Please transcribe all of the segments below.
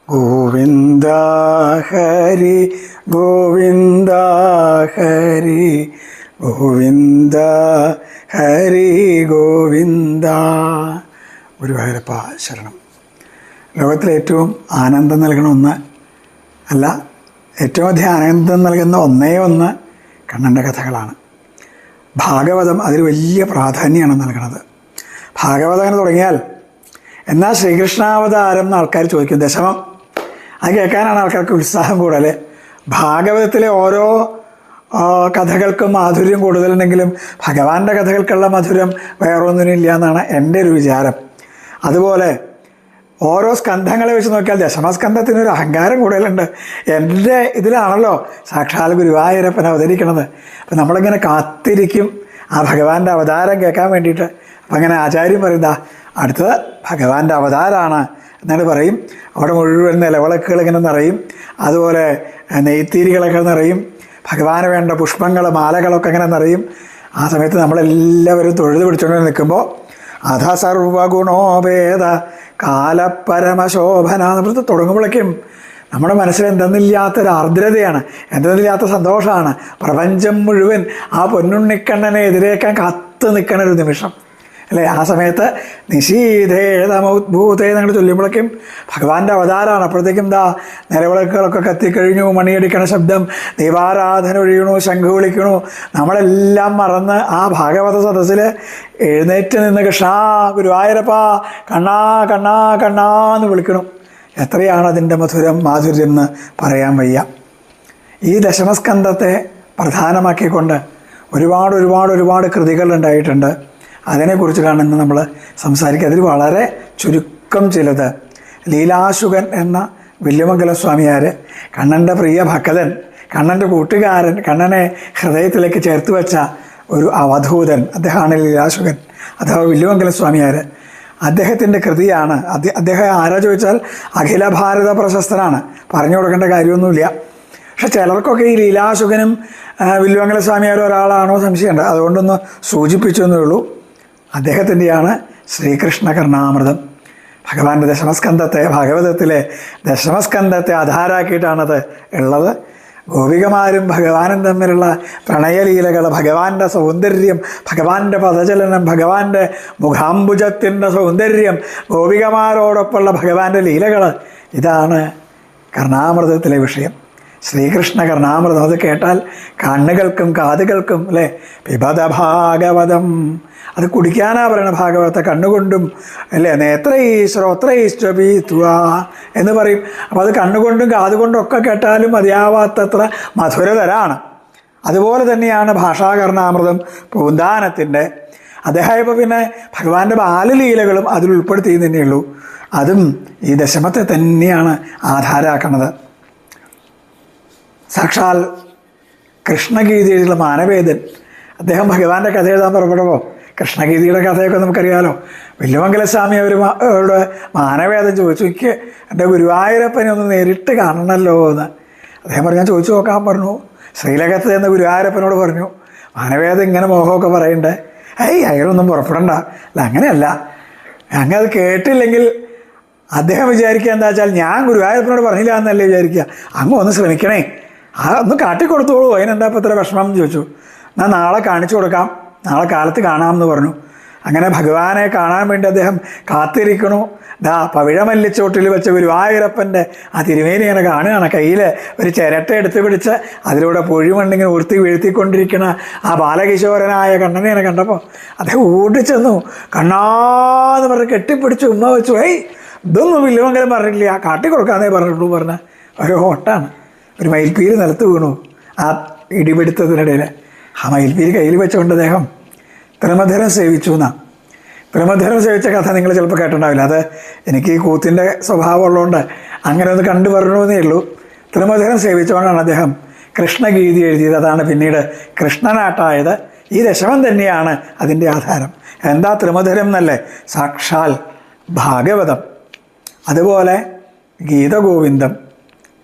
ഗോവിന്ദ ഹരി ഗോവിന്ദ ഹരി ഗോവിന്ദ ഹരി ഗോവിന്ദ. ഗുരുവായൂരപ്പ ശരണം. ലോകത്തിലെ ഏറ്റവും ആനന്ദം നൽകുന്ന ഒന്ന് അല്ല, ഏറ്റവും അധികം ആനന്ദം നൽകുന്ന ഒന്നേ ഒന്ന് കണ്ണൻ്റെ കഥകളാണ്. ഭാഗവതം അതിൽ വലിയ പ്രാധാന്യമാണ് നൽകുന്നത്. ഭാഗവതം അങ്ങനെ തുടങ്ങിയാൽ എന്നാൽ ശ്രീകൃഷ്ണാവതാരം എന്ന് ആൾക്കാർ ചോദിക്കും. ദശമം അത് കേൾക്കാനാണ് ആൾക്കാർക്ക് ഉത്സാഹം കൂടുതൽ. ഭാഗവതത്തിലെ ഓരോ കഥകൾക്കും മാധുര്യം കൂടുതലുണ്ടെങ്കിലും ഭഗവാന്റെ കഥകൾക്കുള്ള മധുരം വേറൊന്നിനും ഇല്ല എന്നാണ് എൻ്റെ ഒരു വിചാരം. അതുപോലെ ഓരോ സ്കന്ധങ്ങളെ വെച്ച് നോക്കിയാൽ ദശമസ്കന്ധത്തിനൊരു അഹങ്കാരം കൂടുതലുണ്ട്. എൻ്റെ ഇതിലാണല്ലോ സാക്ഷാൽ ഗുരുവായൂരപ്പൻ അവതരിക്കണത്. അപ്പം നമ്മളിങ്ങനെ കാത്തിരിക്കും ആ ഭഗവാന്റെ അവതാരം കേൾക്കാൻ വേണ്ടിയിട്ട്. അപ്പം അങ്ങനെ ആചാര്യം പറയുന്ന അടുത്തത് ഭഗവാന്റെ അവതാരമാണ് എന്നാണ് പറയും. അവിടെ മുഴുവൻ നിലവിളക്കുകൾ ഇങ്ങനെ നിറയും, അതുപോലെ നെയ്ത്തീരികളൊക്കെ നിറയും, ഭഗവാന് വേണ്ട പുഷ്പങ്ങൾ മാലകളൊക്കെ ഇങ്ങനെ നിറയും. ആ സമയത്ത് നമ്മളെല്ലാവരും തൊഴുത് പിടിച്ചുകൊണ്ട് നിൽക്കുമ്പോൾ അധ സർവഗുണോപേത കാലപരമശോഭന എന്ന് തുടങ്ങുമ്പോഴേക്കും നമ്മുടെ മനസ്സിൽ എന്തെന്നില്ലാത്തൊരു ആർദ്രതയാണ്, എന്തെന്നില്ലാത്ത സന്തോഷമാണ്. പ്രപഞ്ചം മുഴുവൻ ആ പൊന്നുണ്ണിക്കണ്ണനെ എതിരേക്കാൻ കാത്തു നിൽക്കണ ഒരു നിമിഷം അല്ലേ. ആ സമയത്ത് നിശീധേതമൗദ്ഭൂതേ എന്നങ്ങൾ ചൊല്ലുമ്പോഴേക്കും ഭഗവാന്റെ അവതാരമാണ്. അപ്പോഴത്തേക്കും നിലവിളക്കുകളൊക്കെ കത്തിക്കഴിഞ്ഞു, മണിയടിക്കണ ശബ്ദം, ദീപാരാധന ഒഴിയണു, ശംഖു വിളിക്കണു. നമ്മളെല്ലാം മറന്ന് ആ ഭാഗവത സദസ്സിൽ എഴുന്നേറ്റ് നിന്ന് കൃഷ്ണ ഗുരുവായൂരപ്പ കണ്ണാ കണ്ണാ കണ്ണാ എന്ന് വിളിക്കണം. എത്രയാണ് അതിൻ്റെ മാധുര്യം എന്ന് പറയാൻ വയ്യ. ഈ ദശമസ്കന്ധത്തെ പ്രധാനമാക്കിക്കൊണ്ട് ഒരുപാട് കൃതികളുണ്ടായിട്ടുണ്ട്. അതിനെക്കുറിച്ചിട്ടാണ് ഇന്ന് നമ്മൾ സംസാരിക്കുക. അതിൽ വളരെ ചുരുക്കം ചിലത്. ലീലാശുകൻ എന്ന വില്യമംഗല സ്വാമിയാർ, കണ്ണൻ്റെ പ്രിയ ഭക്തൻ, കണ്ണൻ്റെ കൂട്ടുകാരൻ, കണ്ണനെ ഹൃദയത്തിലേക്ക് ചേർത്ത് വെച്ച ഒരു അവധൂതൻ, അദ്ദേഹമാണ് ലീലാശുകൻ അഥവാ വില്യമംഗല സ്വാമിയാർ. അദ്ദേഹത്തിൻ്റെ കൃതിയാണ്. അദ്ദേഹം ആരാ ചോദിച്ചാൽ അഖില ഭാരത പ്രശസ്തനാണ്, പറഞ്ഞു കൊടുക്കേണ്ട കാര്യമൊന്നുമില്ല. പക്ഷെ ചിലർക്കൊക്കെ ഈ ലീലാശുകനും വില്യമംഗല സ്വാമിയാരും ഒരാളാണോ സംശയമുണ്ട്. അതുകൊണ്ടൊന്ന് സൂചിപ്പിച്ചു എന്നേ ഉള്ളൂ. അദ്ദേഹത്തിൻ്റെയാണ് ശ്രീകൃഷ്ണ കർണാമൃതം. ഭഗവാന്റെ ദശമസ്കന്ധത്തെ, ഭാഗവതത്തിലെ ദശമസ്കന്ധത്തെ ആധാരാക്കിയിട്ടാണത് ഉള്ളത്. ഗോപികമാരും ഭഗവാനും തമ്മിലുള്ള പ്രണയലീലകൾ, ഭഗവാന്റെ സൗന്ദര്യം, ഭഗവാന്റെ പദചലനം, ഭഗവാന്റെ മുഖാംബുജത്തിൻ്റെ സൗന്ദര്യം, ഗോപികമാരോടൊപ്പമുള്ള ഭഗവാന്റെ ലീലകൾ, ഇതാണ് കർണാമൃതത്തിലെ വിഷയം. ശ്രീകൃഷ്ണ കർണാമൃതം അത് കേട്ടാൽ കണ്ണുകൾക്കും കാതുകൾക്കും അല്ലേ പിബത ഭാഗവതം, അത് കുടിക്കാനാ പറയണ ഭാഗവതത്തെ കണ്ണുകൊണ്ടും അല്ലേ, നേത്രൈശ്രോത്രൈശ്വപീത്വ എന്ന് പറയും. അപ്പോൾ അത് കണ്ണുകൊണ്ടും കാതുകൊണ്ടും ഒക്കെ കേട്ടാലും മതിയാവാത്തത്ര മധുരതരാണ്. അതുപോലെ തന്നെയാണ് ഭാഷാകർണാമൃതം പൂന്താനത്തിൻ്റെ. അദ്ദേഹം ഇപ്പോൾ പിന്നെ ഭഗവാന്റെ ബാലലീലകളും അതിൽ ഉൾപ്പെടുത്തി തന്നെയുള്ളൂ. അതും ഈ ദശമത്തെ തന്നെയാണ് ആധാരാക്കുന്നത്. സാക്ഷാൽ കൃഷ്ണഗീതയിലുള്ള മാനവേദൻ അദ്ദേഹം ഭഗവാന്റെ കഥ എഴുതാൻ പുറപ്പെടുമ്പോൾ, കൃഷ്ണഗീതയുടെ കഥയൊക്കെ നമുക്കറിയാലോ. വില്യമംഗല സ്വാമി അവരുടെ മാനവേദൻ ചോദിച്ചു, എനിക്ക് എൻ്റെ ഗുരുവായൂരപ്പനെ ഒന്ന് നേരിട്ട് കാണണമല്ലോ എന്ന്. അദ്ദേഹം പറഞ്ഞു, ഞാൻ ചോദിച്ചു നോക്കാൻ പറഞ്ഞു. ശ്രീലകത്ത് എന്ന ഗുരുവായൂരപ്പനോട് പറഞ്ഞു. മാനവേദൻ ഇങ്ങനെ മോഹമൊക്കെ പറയണ്ടേ, അയാളൊന്നും പുറപ്പെടണ്ട. അല്ല, അങ്ങനെയല്ല, അങ്ങ് അത് കേട്ടില്ലെങ്കിൽ അദ്ദേഹം വിചാരിക്കുക എന്താ വെച്ചാൽ ഞാൻ ഗുരുവായൂരപ്പനോട് പറഞ്ഞില്ല എന്നല്ലേ വിചാരിക്കുക. അങ്ങ് ഒന്ന് ശ്രമിക്കണേ, ഒന്ന് കാട്ടിക്കൊടുത്തോളൂ, അതിനെന്താ ഇപ്പം ഇത്ര വിഷമം എന്ന് ചോദിച്ചു. എന്നാൽ നാളെ കാണിച്ചു കൊടുക്കാം, നാളെ കാലത്ത് കാണാമെന്ന് പറഞ്ഞു. അങ്ങനെ ഭഗവാനെ കാണാൻ വേണ്ടി അദ്ദേഹം കാത്തിരിക്കണു. പവിഴമല്ലിച്ചോട്ടിൽ വെച്ച ഗുരുവായൂരപ്പൻ്റെ ആ തിരുമേനി ഇങ്ങനെ കാണുകയാണ്. കയ്യിൽ ഒരു ചിരട്ട എടുത്ത് പിടിച്ച് അതിലൂടെ പൊഴിമണ്ണിങ്ങനെ വീഴ്ത്തിക്കൊണ്ടിരിക്കണ ആ ബാലകിശോരനായ കണ്ണനെ ഇങ്ങനെ കണ്ടപ്പോൾ അദ്ദേഹം ഓടിച്ചെന്നു. കണ്ണാന്ന് പറഞ്ഞ് കെട്ടിപ്പിടിച്ച് ഉമ്മ വെച്ചു. ഇതൊന്നും വില്യമംഗലം പറഞ്ഞിട്ടില്ല, കാട്ടിക്കൊടുക്കാന്നേ പറഞ്ഞിട്ടുള്ളൂ പറഞ്ഞ ഒരു ഓട്ടാണ്. ഒരു മയിൽപ്പീര് നിലത്ത് വീണു ആ ഇടിപിടുത്തത്തിനിടയിൽ. ആ മയിൽപ്പീര് കയ്യിൽ വെച്ചുകൊണ്ട് അദ്ദേഹം ത്രിമധുരം സേവിച്ചു എന്നാണ്. ത്രിമധുരം സേവിച്ച കഥ നിങ്ങൾ ചിലപ്പോൾ കേട്ടിട്ടുണ്ടാവില്ല. അത് എനിക്ക് ഈ കൂത്തിൻ്റെ സ്വഭാവം ഉള്ളതുകൊണ്ട് അങ്ങനെ ഒന്ന് കണ്ടു പറഞ്ഞേ ഉള്ളൂ. ത്രിമധുരം സേവിച്ചുകൊണ്ടാണ് അദ്ദേഹം കൃഷ്ണഗീതി എഴുതിയത്. അതാണ് പിന്നീട് കൃഷ്ണനാട്ടായത്. ഈ ദശമം തന്നെയാണ് അതിൻ്റെ ആധാരം. എന്താ ത്രിമധുരം എന്നല്ലേ? സാക്ഷാൽ ഭാഗവതം, അതുപോലെ ഗീതഗോവിന്ദം,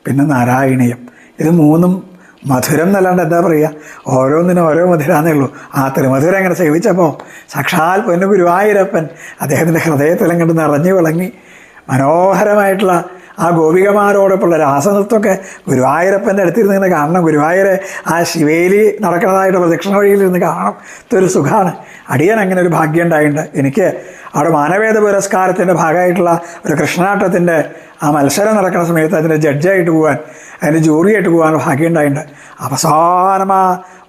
പിന്നെ നാരായണീയം. ഇത് മൂന്നും മധുരം എന്നല്ലാണ്ട് എന്താ പറയുക, ഓരോന്നിനും ഓരോ മധുരാന്നേ ഉള്ളൂ. ആ ത്രിമധുരം അങ്ങനെ സേവിച്ചപ്പോൾ സാക്ഷാൽ പൊന്നു ഗുരുവായൂരപ്പൻ അദ്ദേഹത്തിൻ്റെ ഹൃദയത്തിലും കണ്ട് നിറഞ്ഞു വിളങ്ങി മനോഹരമായിട്ടുള്ള ആ ഗോപികമാരോടൊപ്പമുള്ള രാസനൃത്തമൊക്കെ ഗുരുവായൂരപ്പൻ്റെ അടുത്തിരുന്ന് ഇങ്ങനെ കാണണം. ഗുരുവായൂർ ആ ശിവേലി നടക്കുന്നതായിട്ട് പ്രദക്ഷിണ വഴിയിലിരുന്ന് കാണണം. ഇതൊരു സുഖമാണ്. അടിയൻ അങ്ങനെ ഒരു ഭാഗ്യം ഉണ്ടായിട്ടുണ്ട്. എനിക്ക് അവിടെ മാനവേദ പുരസ്കാരത്തിൻ്റെ ഭാഗമായിട്ടുള്ള ഒരു കൃഷ്ണനാട്ടത്തിൻ്റെ ആ മത്സരം നടക്കുന്ന സമയത്ത് അതിൻ്റെ ജഡ്ജായിട്ട് പോകാൻ, അതിൻ്റെ ജൂറിയായിട്ട് പോകാൻ ഭാഗ്യം ഉണ്ടായിട്ടുണ്ട്. അവസാനം ആ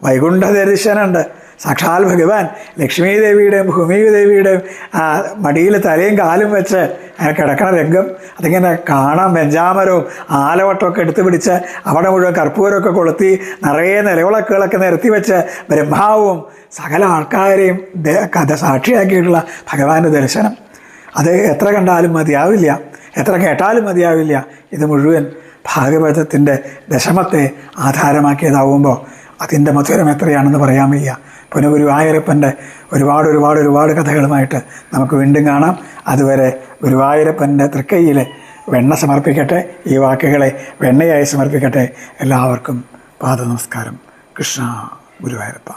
വൈകുണ്ഠ ദർശനമുണ്ട്. സാക്ഷാൽ ഭഗവാൻ ലക്ഷ്മീ ദേവിയുടെയും ഭൂമി ദേവിയുടെയും മടിയിൽ തലയും കാലും വെച്ച് അങ്ങനെ കിടക്കണ രംഗം അതിങ്ങനെ കാണാം. വെഞ്ചാമരവും ആലവട്ടമൊക്കെ എടുത്ത് പിടിച്ച് അവിടെ മുഴുവൻ കർപ്പൂരമൊക്കെ കൊളുത്തി നിറയെ നിലവിളക്കുകളൊക്കെ നിരത്തി വെച്ച് ബ്രഹ്മാവും സകല ആൾക്കാരെയും കഥ സാക്ഷിയാക്കിയിട്ടുള്ള ഭഗവാന്റെ ദർശനം അത് എത്ര കണ്ടാലും മതിയാവില്ല, എത്ര കേട്ടാലും മതിയാവില്ല. ഇത് മുഴുവൻ ഭാഗവതത്തിൻ്റെ ദശമത്തെ ആധാരമാക്കിയതാവുമ്പോൾ അതിൻ്റെ മധുരം എത്രയാണെന്ന് പറയാൻ വയ്യ. പിന്നെ ഗുരുവായൂരപ്പൻ്റെ ഒരുപാട് കഥകളുമായിട്ട് നമുക്ക് വീണ്ടും കാണാം. അതുവരെ ഗുരുവായൂരപ്പൻ്റെ തൃക്കൈയിൽ വെണ്ണ സമർപ്പിക്കട്ടെ. ഈ വാക്കുകളെ വെണ്ണയായി സമർപ്പിക്കട്ടെ. എല്ലാവർക്കും പാദനമസ്കാരം. കൃഷ്ണ ഗുരുവായൂരപ്പ.